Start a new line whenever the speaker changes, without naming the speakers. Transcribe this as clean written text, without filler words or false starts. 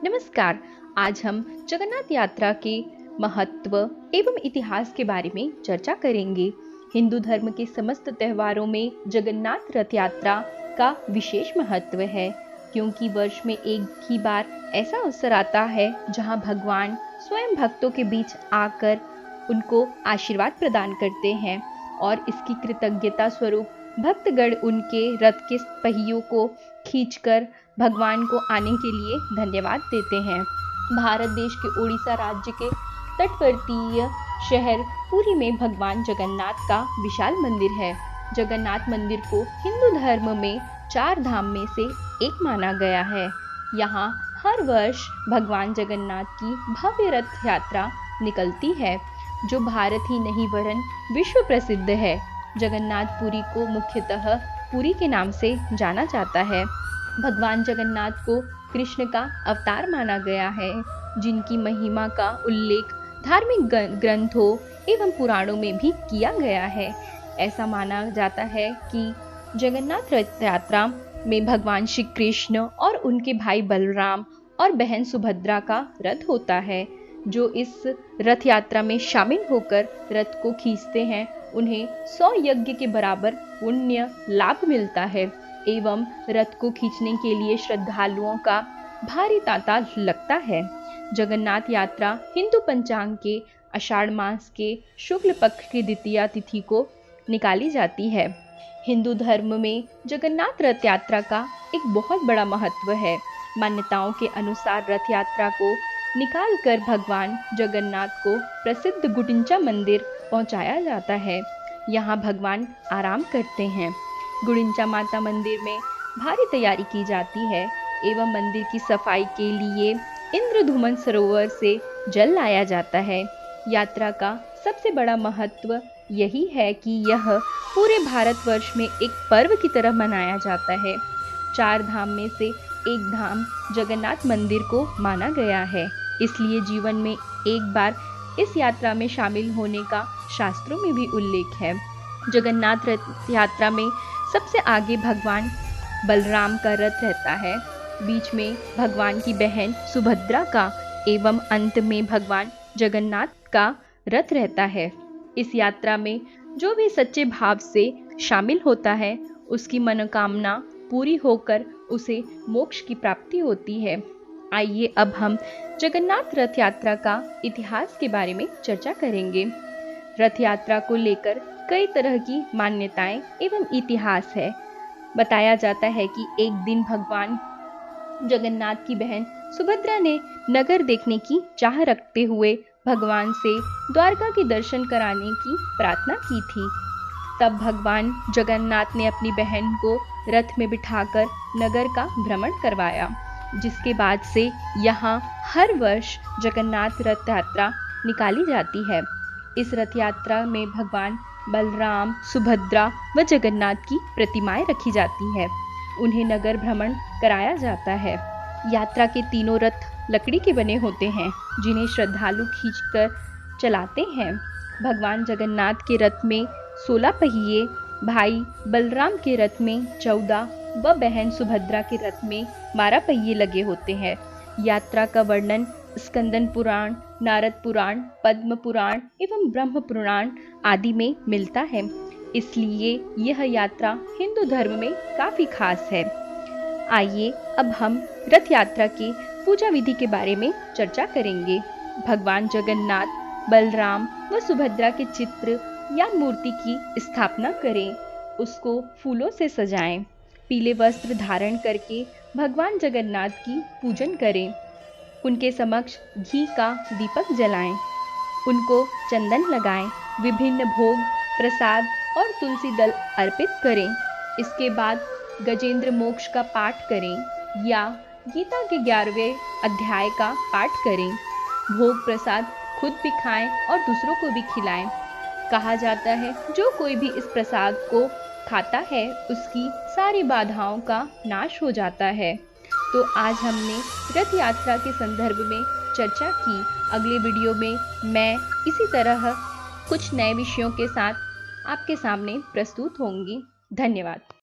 नमस्कार। आज हम जगन्नाथ यात्रा के महत्व एवं इतिहास के बारे में चर्चा करेंगे। हिंदू धर्म के समस्त त्योहारों में जगन्नाथ रथ यात्रा का विशेष महत्व है, क्योंकि वर्ष में एक ही बार ऐसा अवसर आता है जहां भगवान स्वयं भक्तों के बीच आकर उनको आशीर्वाद प्रदान करते हैं और इसकी कृतज्ञता स्वरूप भक्तगण उनके रथ के पहियों को खींचकर भगवान को आने के लिए धन्यवाद देते हैं। भारत देश के उड़ीसा राज्य के तटवर्तीय शहर पुरी में भगवान जगन्नाथ का विशाल मंदिर है। जगन्नाथ मंदिर को हिंदू धर्म में 4 धाम में से एक माना गया है। यहाँ हर वर्ष भगवान जगन्नाथ की भव्य रथ यात्रा निकलती है, जो भारत ही नहीं वरन विश्व प्रसिद्ध है। जगन्नाथपुरी को मुख्यतः पुरी के नाम से जाना जाता है। भगवान जगन्नाथ को कृष्ण का अवतार माना गया है, जिनकी महिमा का उल्लेख धार्मिक ग्रंथों एवं पुराणों में भी किया गया है। ऐसा माना जाता है कि जगन्नाथ रथ यात्रा में भगवान श्री कृष्ण और उनके भाई बलराम और बहन सुभद्रा का रथ होता है। जो इस रथ यात्रा में शामिल होकर रथ को खींचते हैं, उन्हें 100 यज्ञ के बराबर पुण्य लाभ मिलता है एवं रथ को खींचने के लिए श्रद्धालुओं का भारी तांता लगता है। जगन्नाथ यात्रा हिंदू पंचांग के आषाढ़ मास के शुक्ल पक्ष की द्वितीया तिथि को निकाली जाती है। हिंदू धर्म में जगन्नाथ रथ यात्रा का एक बहुत बड़ा महत्व है। मान्यताओं के अनुसार रथ यात्रा को निकालकर भगवान जगन्नाथ को प्रसिद्ध गुंडिचा मंदिर पहुंचाया जाता है। यहाँ भगवान आराम करते हैं। गुंडिचा माता मंदिर में भारी तैयारी की जाती है एवं मंदिर की सफाई के लिए इंद्रधुमन सरोवर से जल लाया जाता है। यात्रा का सबसे बड़ा महत्व यही है कि यह पूरे भारतवर्ष में एक पर्व की तरह मनाया जाता है। 4 धाम में से एक धाम जगन्नाथ मंदिर को माना गया है, इसलिए जीवन में एक बार इस यात्रा में शामिल होने का शास्त्रों में भी उल्लेख है। जगन्नाथ रथ यात्रा में सबसे आगे भगवान बलराम का रथ रहता है, बीच में भगवान की बहन सुभद्रा का एवं अंत में भगवान जगन्नाथ का रथ रहता है। इस यात्रा में जो भी सच्चे भाव से शामिल होता है, उसकी मनोकामना पूरी होकर उसे मोक्ष की प्राप्ति होती है। आइए अब हम जगन्नाथ रथ यात्रा का इतिहास के बारे में चर्चा करेंगे। रथ यात्रा को लेकर कई तरह की मान्यताएं एवं इतिहास है। बताया जाता है कि एक दिन भगवान जगन्नाथ की बहन सुभद्रा ने नगर देखने की चाह रखते हुए भगवान से द्वारका के दर्शन कराने की प्रार्थना की थी। तब भगवान जगन्नाथ ने अपनी बहन को रथ में बिठाकर नगर का भ्रमण करवाया, जिसके बाद से यहाँ हर वर्ष जगन्नाथ रथ यात्रा निकाली जाती है। इस रथ यात्रा में भगवान बलराम, सुभद्रा व जगन्नाथ की प्रतिमाएं रखी जाती है। उन्हें नगर भ्रमण कराया जाता है। यात्रा के तीनों रथ लकड़ी के बने होते हैं, जिन्हें श्रद्धालु खींचकर चलाते हैं। भगवान जगन्नाथ के रथ में 16 पहिए, भाई बलराम के रथ में 14 व बहन सुभद्रा के रथ में 12 पहिए लगे होते हैं। यात्रा का वर्णन स्कंदन पुराण, नारद पुराण, पद्म पुराण एवं ब्रह्म पुराण आदि में मिलता है, इसलिए यह यात्रा हिंदू धर्म में काफी खास है। आइए अब हम रथ यात्रा की पूजा विधि के बारे में चर्चा करेंगे। भगवान जगन्नाथ, बलराम व सुभद्रा के चित्र या मूर्ति की स्थापना करें, उसको फूलों से सजाएं, पीले वस्त्र धारण करके भगवान जगन्नाथ की पूजन करें, उनके समक्ष घी का दीपक जलाएं, उनको चंदन लगाएं, विभिन्न भोग, प्रसाद और तुलसी दल अर्पित करें। इसके बाद गजेंद्र मोक्ष का पाठ करें या गीता के 11वें अध्याय का पाठ करें। भोग प्रसाद खुद भी खाएं और दूसरों को भी खिलाएं। कहा जाता है, जो कोई भी इस प्रसाद को खाता है, उसकी सारी बाधाओं का नाश हो जाता है। तो आज हमने रथ यात्रा के संदर्भ में चर्चा की। अगले वीडियो में मैं इसी तरह कुछ नए विषयों के साथ आपके सामने प्रस्तुत होंगी। धन्यवाद।